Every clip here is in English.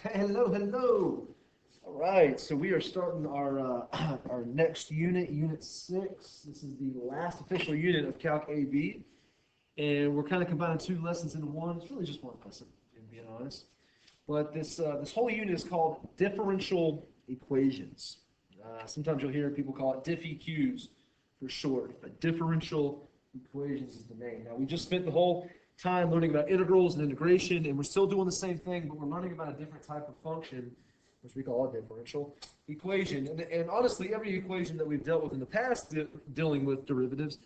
Okay, hello, hello. All right, so we are starting our our next unit, Unit 6. This is the last official unit of Calc AB, and we're kind of combining two lessons into one. It's really just one lesson, if being honest. But this whole unit is called differential equations. Sometimes you'll hear people call it diff-EQs for short, but differential equations is the name. Now, we just spent the whole time learning about integrals and integration, and we're still doing the same thing, but we're learning about a different type of function, which we call a differential equation. And honestly, every equation that we've dealt with in the past dealing with derivatives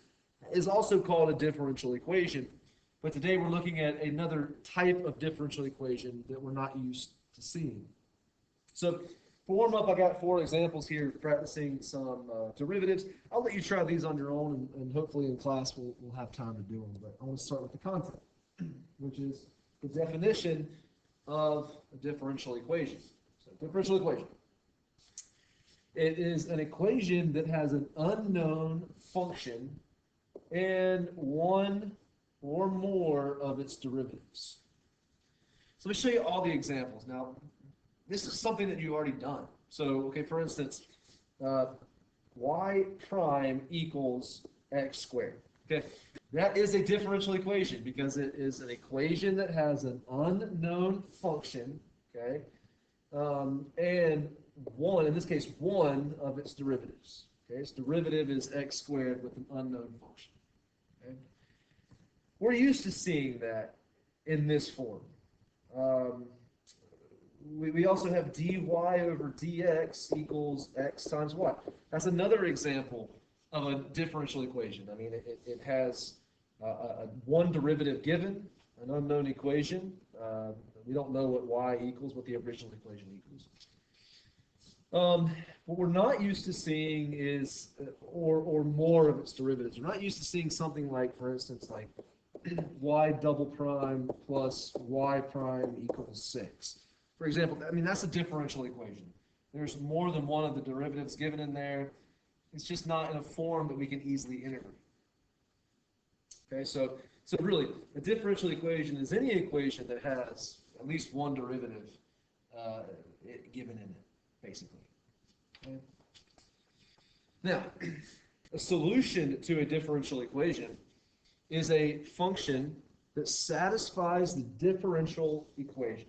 is also called a differential equation. But today we're looking at another type of differential equation that we're not used to seeing. So for warm up, I got 4 examples here practicing some derivatives. I'll let you try these on your own, and hopefully in class we'll have time to do them. But I want to start with the concept, which is the definition of a differential equation. So differential equation. It is an equation that has an unknown function and one or more of its derivatives. So let me show you all the examples. Now, this is something that you've already done. So, okay, for instance, y prime equals x squared. Okay, that is a differential equation because it is an equation that has an unknown function, okay, and one, in this case, one of its derivatives. Okay, its derivative is x squared with an unknown function. Okay, we're used to seeing that in this form. We also have dy over dx equals x times y. That's another example of a differential equation. I mean, it has one derivative given, an unknown equation. We don't know what y equals, what the original equation equals. What we're not used to seeing is, or more of its derivatives. We're not used to seeing something like, for instance, like y double prime plus y prime equals 6. For example, I mean, that's a differential equation. There's more than one of the derivatives given in there. It's just not in a form that we can easily integrate. Okay, so really, a differential equation is any equation that has at least one derivative given in it, basically. Okay? Now, a solution to a differential equation is a function that satisfies the differential equation.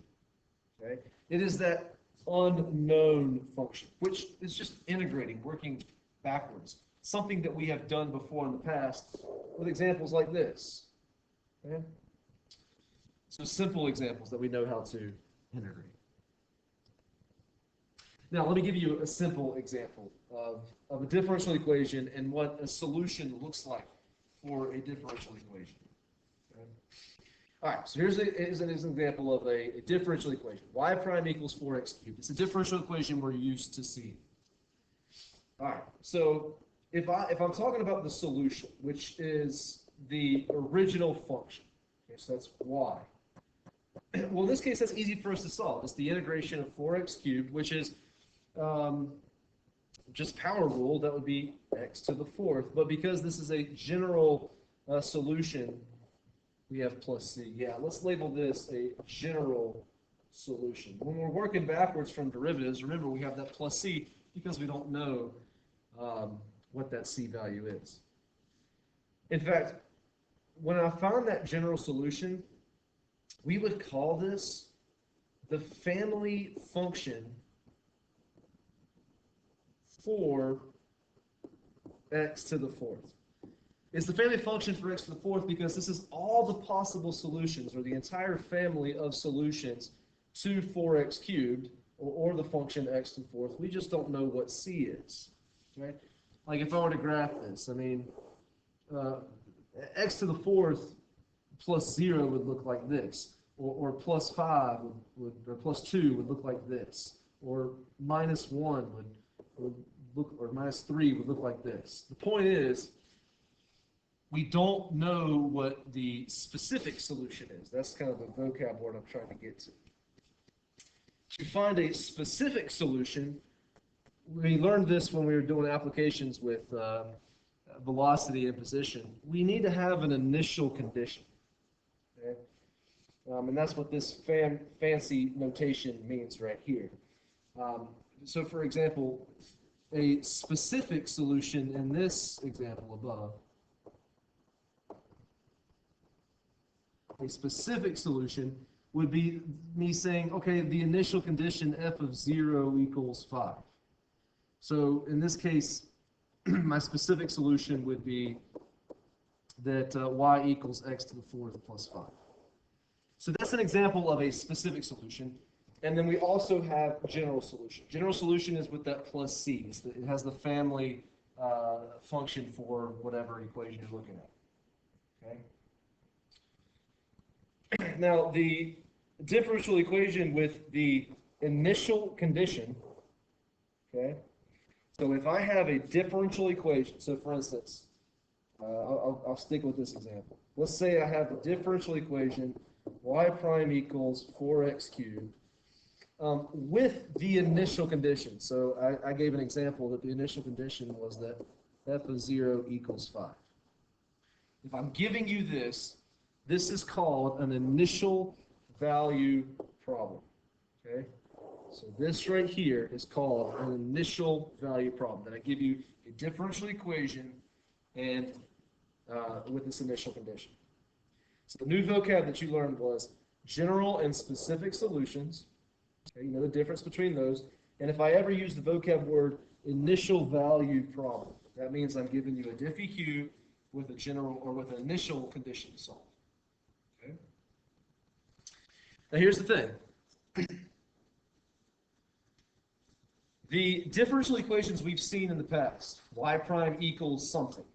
Okay? It is that unknown function, which is just integrating, working backwards. Something that we have done before in the past with examples like this. Okay? So simple examples that we know how to integrate. Now, let me give you a simple example of a differential equation and what a solution looks like for a differential equation. Okay? All right, so here's an example of a differential equation. Y prime equals 4x cubed. It's a differential equation we're used to seeing. All right, so if I'm talking about the solution, which is the original function, okay, so that's y. Well, in this case, that's easy for us to solve. It's the integration of 4x cubed, which is just power rule. That would be x to the 4th. But because this is a general solution, we have plus c. Yeah, let's label this a general solution. When we're working backwards from derivatives, remember we have that plus c because we don't know what that c value is. In fact, when I found that general solution, we would call this the family function for x to the 4th. It's the family function for x to the 4th because this is all the possible solutions, or the entire family of solutions to 4x cubed, or the function x to the 4th. We just don't know what c is. Right? Like if I were to graph this, I mean, x to the 4th plus 0 would look like this, or plus 5 or plus 2 would look like this, or minus 1 would look, or minus 3 would look like this. The point is, we don't know what the specific solution is. That's kind of the vocab word I'm trying to get to. To find a specific solution, we learned this when we were doing applications with velocity and position. We need to have an initial condition. Okay? And that's what this fancy notation means right here. So for example, a specific solution in this example above, a specific solution would be me saying, okay, the initial condition f of 0 equals 5. So in this case, my specific solution would be that y equals x to the 4th plus 5. So that's an example of a specific solution. And then we also have general solution. General solution is with that plus c. It has the family function for whatever equation you're looking at. Okay. Now, the differential equation with the initial condition, okay? So if I have a differential equation, so for instance, I'll stick with this example. Let's say I have the differential equation y prime equals 4x cubed with the initial condition. So I gave an example that the initial condition was that f of 0 equals 5. If I'm giving you this, this is called an initial value problem. Okay? So this right here is called an initial value problem, that I give you a differential equation and with this initial condition. So the new vocab that you learned was general and specific solutions. Okay, you know the difference between those. And if I ever use the vocab word initial value problem, that means I'm giving you a diff EQ with a general or with an initial condition to solve. Okay? Now here's the thing. The differential equations we've seen in the past, y prime equals something,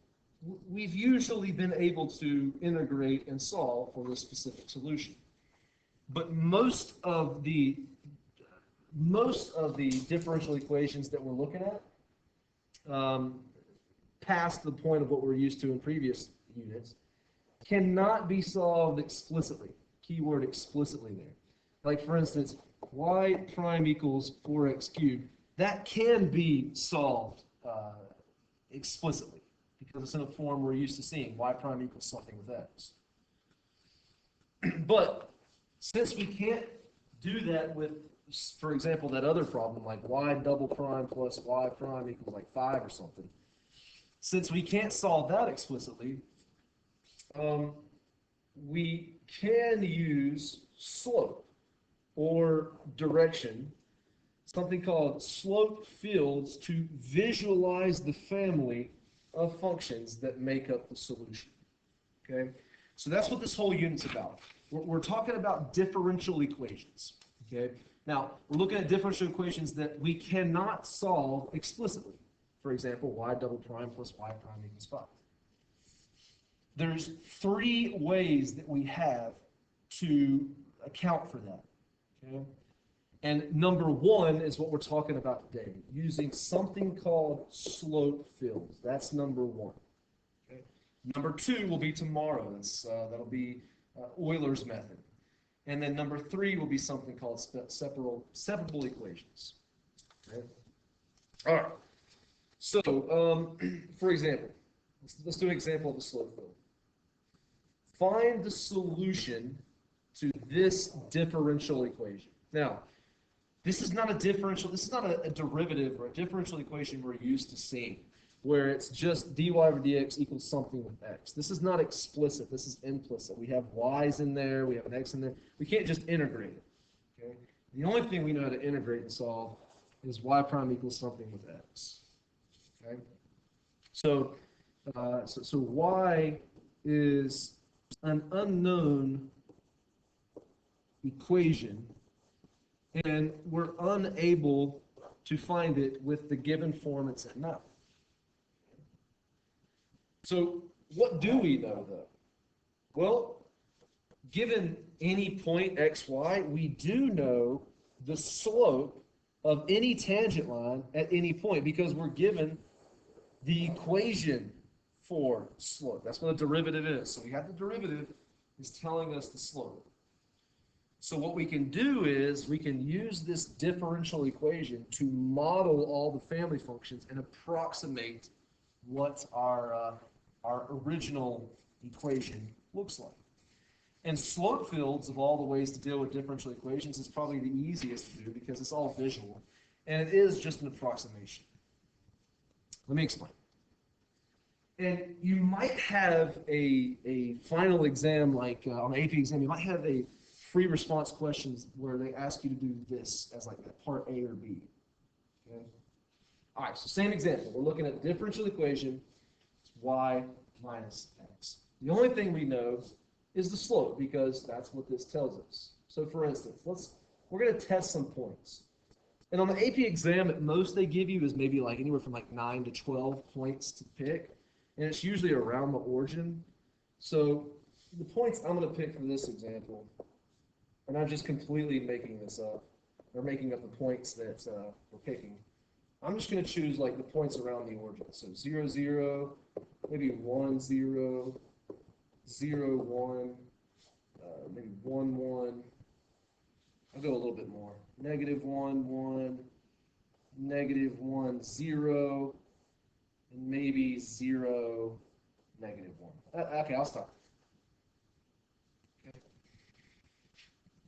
we've usually been able to integrate and solve for this specific solution. But most of the differential equations that we're looking at, past the point of what we're used to in previous units, cannot be solved explicitly. Keyword explicitly there. Like for instance, y prime equals 4x cubed. That can be solved explicitly because it's in a form we're used to seeing. Y prime equals something with x. But since we can't do that with, for example, that other problem like y double prime plus y prime equals like 5 or something, since we can't solve that explicitly, we can use slope or direction, something called slope fields, to visualize the family of functions that make up the solution. Okay, so that's what this whole unit's about. We're talking about differential equations. Okay, now we're looking at differential equations that we cannot solve explicitly. For example, y double prime plus y prime equals 5. There's 3 ways that we have to account for that. Okay? And number 1 is what we're talking about today, using something called slope fields. That's number 1. Okay? Number 2 will be tomorrow. That'll be Euler's method. And then number 3 will be something called separable equations. Okay? All right. So, for example, let's do an example of a slope field. Find the solution to this differential equation. Now, this is not a differential, this is not a derivative or a differential equation we're used to seeing, where it's just dy over dx equals something with x. This is not explicit, this is implicit. We have y's in there, we have an x in there. We can't just integrate it. Okay? The only thing we know how to integrate and solve is y prime equals something with x. Okay? So y is an unknown equation, and we're unable to find it with the given form it's in now. So what do we know, though? Well, given any point x, y, we do know the slope of any tangent line at any point because we're given the equation for slope. That's what a derivative is. So we have the derivative is telling us the slope. So what we can do is we can use this differential equation to model all the family functions and approximate what our original equation looks like. And slope fields, of all the ways to deal with differential equations, is probably the easiest to do because it's all visual. And it is just an approximation. Let me explain. And you might have a final exam, like on the AP exam, you might have a free response questions where they ask you to do this as like a part A or B. Okay? All right, so same example. We're looking at a differential equation. It's y minus x. The only thing we know is the slope because that's what this tells us. So for instance, we're going to test some points. And on the AP exam, at most they give you is maybe like anywhere from like 9 to 12 points to pick. And it's usually around the origin. So the points I'm going to pick for this example, and I'm just completely making this up, or making up the points that we're picking. I'm just going to choose like the points around the origin. So 0, 0, maybe 1, 0, 0, 1, maybe 1, 1. I'll go a little bit more. -1, 1, -1, 0, and maybe 0, -1. Okay, I'll stop. Okay.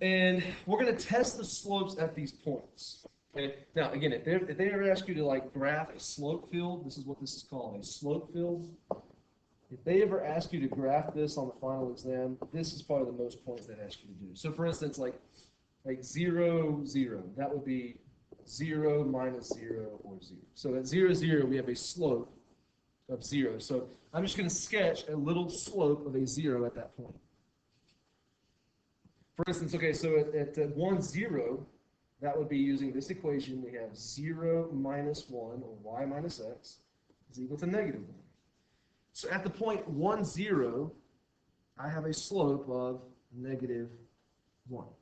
And we're going to test the slopes at these points. Okay. Now, again, if they ever ask you to like graph a slope field, this is what this is called, a slope field. If they ever ask you to graph this on the final exam, this is probably the most points they'd ask you to do. So, for instance, like 0, 0, that would be 0 minus 0 or 0. So at 0, 0, we have a slope of 0. So I'm just going to sketch a little slope of a 0 at that point. For instance, okay, so at 1, 0, that would be using this equation. We have 0 minus 1, or y minus x, is equal to -1. So at the point 1, 0, I have a slope of -1.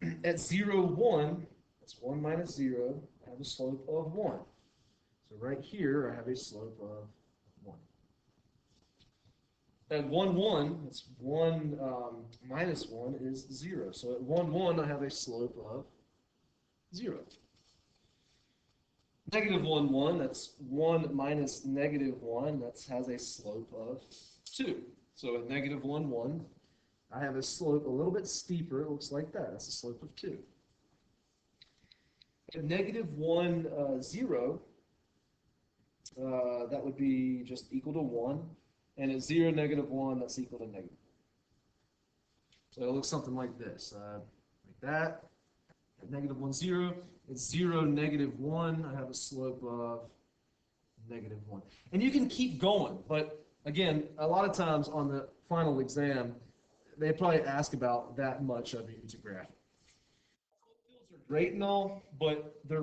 Okay. At 0, 1, that's 1 minus 0, I have a slope of 1. So right here, I have a slope of 1. At 1, 1, that's 1 minus 1 is 0. So at 1, 1, I have a slope of 0. -1, 1, that's 1 minus -1, that has a slope of 2. So at -1, 1, I have a slope a little bit steeper. It looks like that. That's a slope of 2. At -1, 0, that would be just equal to 1. And at 0, -1, that's equal to negative. So it looks something like this, like that. At -1, 0. At 0, -1, I have a slope of -1. And you can keep going, but again, a lot of times on the final exam, they probably ask about that much of you to graph. Fields are great and all, but they're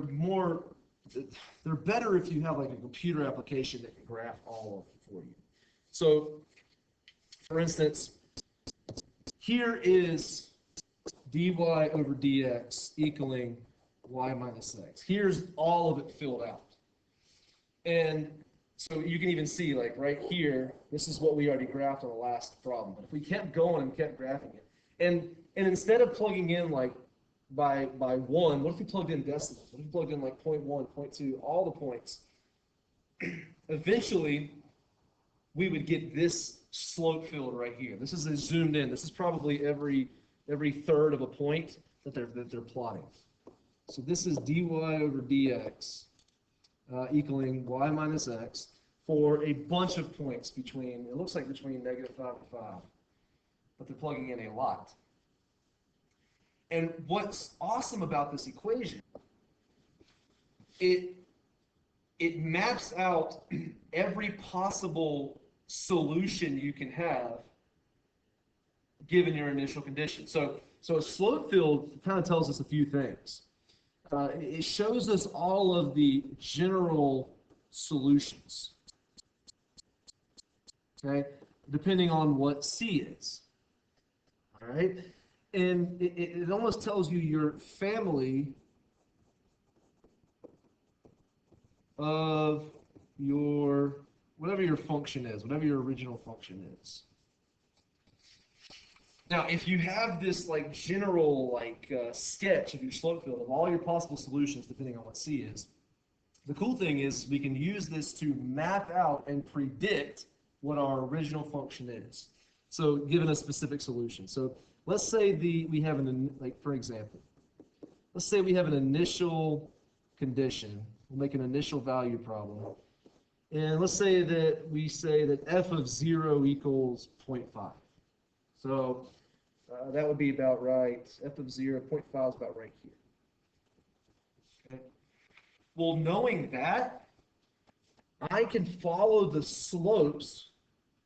better if you have like a computer application that can graph all of it for you. So, for instance, here is dy over dx equaling y minus x. Here's all of it filled out. And so you can even see, like right here, this is what we already graphed on the last problem. But if we kept going and kept graphing it, and instead of plugging in like by 1, what if we plugged in decimals? What if we plugged in like 0.1, 0.2, all the points? Eventually, we would get this slope field right here. This is zoomed in. This is probably every third of a point that they're plotting. So this is dy over dx equaling y minus x for a bunch of points between, it looks like between -5 and 5, but they're plugging in a lot. And what's awesome about this equation, it maps out every possible solution you can have given your initial condition. So a slope field kind of tells us a few things. It shows us all of the general solutions, okay, depending on what C is, all right? And it almost tells you your family of your, whatever your function is, whatever your original function is. Now, if you have this like general like sketch of your slope field of all your possible solutions, depending on what C is, the cool thing is we can use this to map out and predict what our original function is. So given a specific solution. So let's say we have like for example, let's say we have an initial condition. We'll make an initial value problem. And let's say that we say that f of 0 equals 0.5. So that would be about right. F of 0, 0.5 is about right here. Okay. Well, knowing that, I can follow the slopes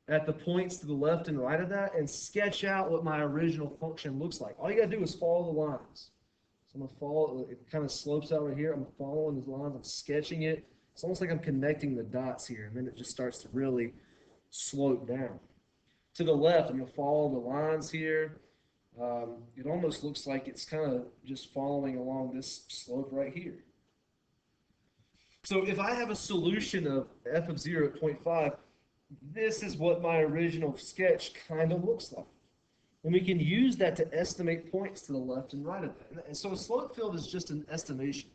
at the points to the left and right of that and sketch out what my original function looks like. All you got to do is follow the lines. So I'm going to follow, it kind of slopes out right here. I'm following these lines, I'm sketching it. It's almost like I'm connecting the dots here, and then it just starts to really slope down. To the left, I'm going to follow the lines here. It almost looks like it's kind of just following along this slope right here. So if I have a solution of f of 0 at 0.5, this is what my original sketch kind of looks like. And we can use that to estimate points to the left and right of that. And so a slope field is just an estimation.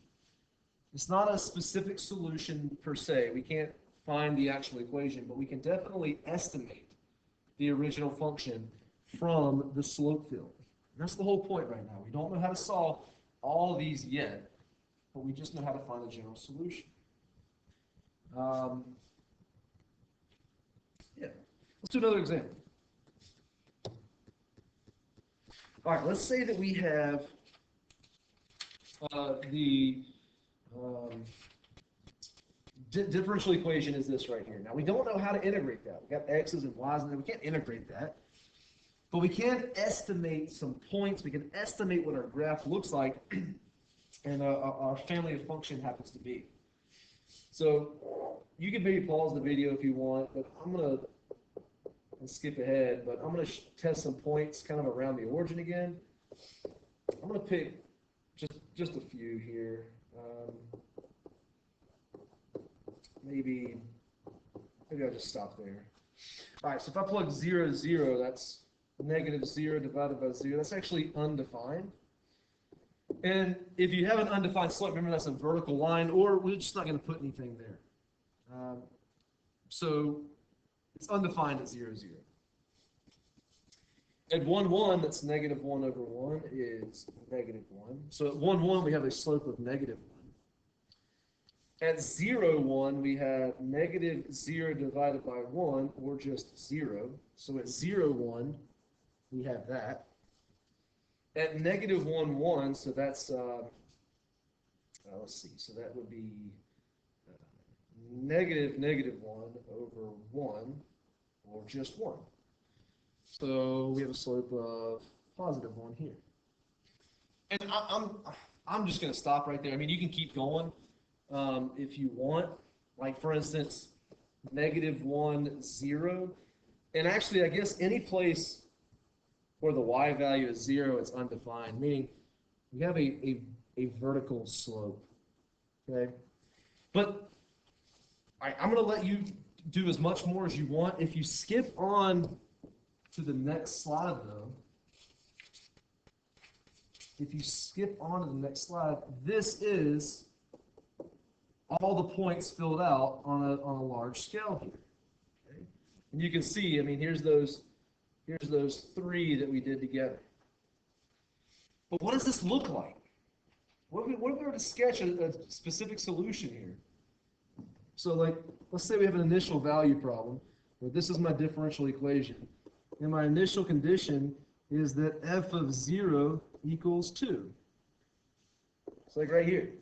It's not a specific solution per se. We can't find the actual equation, but we can definitely estimate the original function from the slope field. And that's the whole point right now. We don't know how to solve all of these yet, but we just know how to find a general solution. Yeah, let's do another example. All right, let's say that we have the differential equation is this right here. Now, we don't know how to integrate that. We've got x's and y's, and we can't integrate that. But we can estimate some points. We can estimate what our graph looks like, and our family of function happens to be. So you can maybe pause the video if you want, but I'm going to skip ahead, but I'm going to test some points kind of around the origin again. I'm going to pick just a few here. Maybe I'll just stop there. All right, so if I plug 0, 0, that's negative 0 divided by 0. That's actually undefined. And if you have an undefined slope, remember that's a vertical line, or we're just not going to put anything there. So it's undefined at 0, 0. At 1, 1, that's negative 1 over 1 is negative 1. So at 1, 1, we have a slope of negative 1. At 0, 1, we have negative 0 divided by 1, or just 0. So at 0, 1, we have that. At negative 1, 1, so that's, let's see, so that would be negative 1 over 1, or just 1. So we have a slope of positive 1 here. And I'm just going to stop right there. I mean, you can keep going if you want. Like, for instance, negative 1, 0. And actually, I guess any place where the y value is 0, it's undefined, meaning we have a vertical slope. Okay? But I'm going to let you do as much more as you want. If you skip on to the next slide, though, if you skip on to the next slide, this is all the points filled out on a large scale here. Okay? And you can see, I mean, here's those 3 that we did together. But what does this look like? What if we were to sketch a specific solution here? So, like, let's say we have an initial value problem, where this is my differential equation. And my initial condition is that f of 0 equals 2. It's like right here.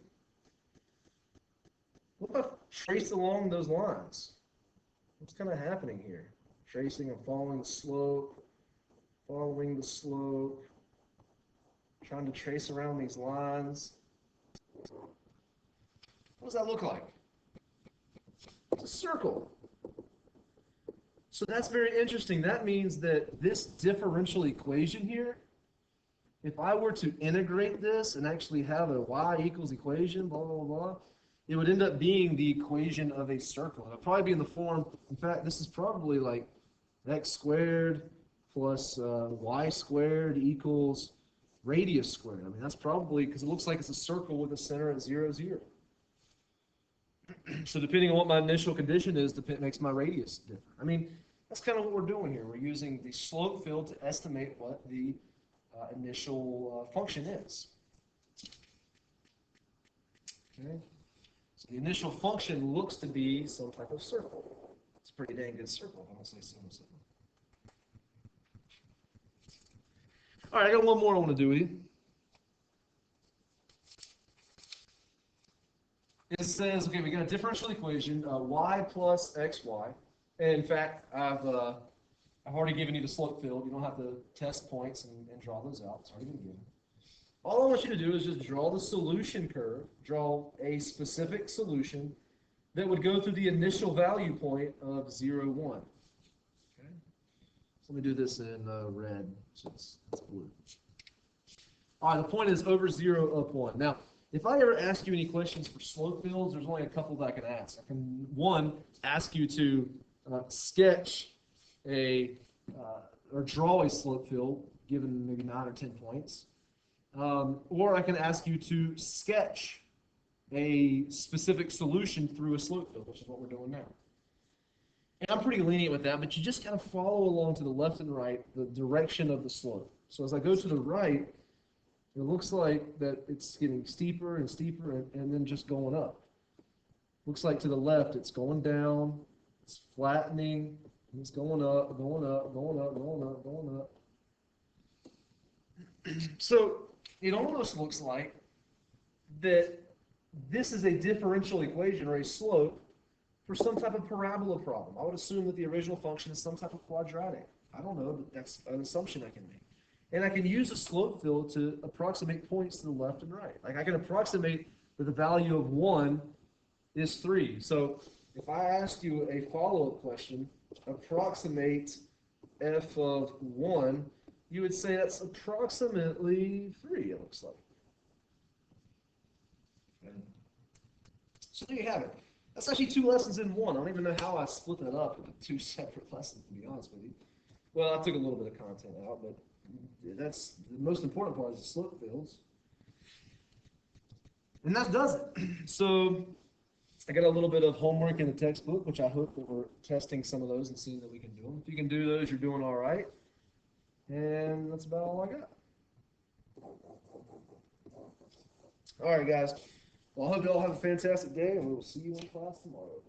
What if I trace along those lines? What's kind of happening here? Tracing and following the slope, trying to trace around these lines. What does that look like? It's a circle. So that's very interesting. That means that this differential equation here, if I were to integrate this and actually have a y equals equation, blah, blah, blah, it would end up being the equation of a circle. It would probably be in the form, in fact, this is probably like x squared plus y squared equals radius squared. I mean, that's probably, because it looks like it's a circle with a center at 0, 0. So depending on what my initial condition is, it makes my radius different. I mean, that's kind of what we're doing here. We're using the slope field to estimate what the initial function is. Okay. So the initial function looks to be some type of circle. It's a pretty dang good circle, if I'm going to say so myself. All right, I got one more I want to do with you. It says, okay, we got a differential equation, y plus xy. And in fact, I've already given you the slope field. You don't have to test points and draw those out. It's already been given. All I want you to do is just draw the solution curve, draw a specific solution that would go through the initial value point of 0, 1. Okay? So let me do this in red, since it's blue. All right, the point is over 0, up 1. Now, if I ever ask you any questions for slope fields, there's only a couple that I can ask. I can, one, ask you to sketch or draw a slope field, given maybe 9 or 10 points. Or I can ask you to sketch a specific solution through a slope field, which is what we're doing now. And I'm pretty lenient with that, but you just kind of follow along to the left and right, the direction of the slope. So as I go to the right, it looks like that it's getting steeper and steeper and then just going up. Looks like to the left, it's going down, it's flattening, and it's going up, going up, going up, going up, going up. So it almost looks like that this is a differential equation or a slope for some type of parabola problem. I would assume that the original function is some type of quadratic. I don't know, but that's an assumption I can make. And I can use a slope field to approximate points to the left and right. Like I can approximate that the value of 1 is 3. So if I asked you a follow-up question, approximate f of 1, you would say that's approximately 3, it looks like. Okay. So there you have it. That's actually 2 lessons in one. I don't even know how I split that up into 2 separate lessons, to be honest with you. Well, I took a little bit of content out, but that's the most important part is the slope fields. And that does it. So I got a little bit of homework in the textbook, which I hope that we're testing some of those and seeing that we can do them. If you can do those, you're doing all right. And that's about all I got. All right, guys. Well, I hope you all have a fantastic day, and we will see you in class tomorrow.